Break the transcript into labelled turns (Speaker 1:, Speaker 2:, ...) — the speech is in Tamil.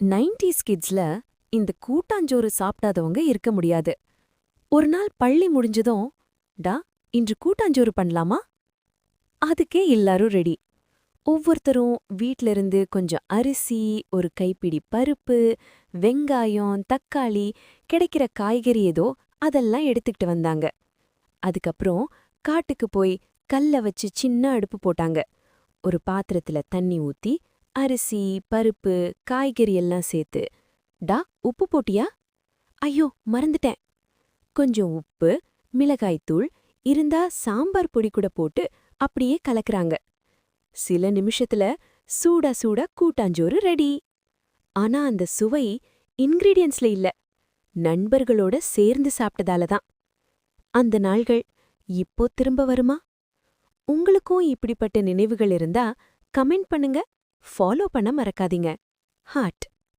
Speaker 1: 90s கிட்ஸ்ல இந்த கூட்டாஞ்சோறு சாப்பிடாதவங்க இருக்க முடியாது. ஒரு நாள் பள்ளி முடிஞ்சதும், டா இன்று கூட்டாஞ்சோறு பண்ணலாமா? அதுக்கே எல்லாரும் ரெடி. ஒவ்வொருத்தரும் வீட்ல இருந்து கொஞ்சம் அரிசி, ஒரு கைப்பிடி பருப்பு, வெங்காயம், தக்காளி, கிடைக்கிற காய்கறி ஏதோ அதெல்லாம் எடுத்துக்கிட்டு வந்தாங்க. அதுக்கப்புறம் காட்டுக்கு போய் கல்ல வச்சு சின்ன அடுப்பு போட்டாங்க. ஒரு பாத்திரத்துல தண்ணி ஊத்தி அரிசி, பருப்பு, காய்கறி எல்லாம் சேர்த்து, டா உப்பு போட்டியா? ஐயோ மறந்துட்டேன். கொஞ்சம் உப்பு, மிளகாய்த்தூள், இருந்தா சாம்பார் பொடி கூட போட்டு அப்படியே கலக்குறாங்க. சில நிமிஷத்துல சூடா சூடா கூட்டாஞ்சோறு ரெடி. ஆனா அந்த சுவை இன்கிரீடியன்ஸ்ல இல்ல, நண்பர்களோட சேர்ந்து சாப்பிட்டதால தான். அந்த நாள்கள் இப்போ திரும்ப வருமா? உங்களுக்கும் இப்படிப்பட்ட நினைவுகள் இருந்தா கமெண்ட் பண்ணுங்க. ஃபாலோ பண்ண மறக்காதீங்க. ஹார்ட்.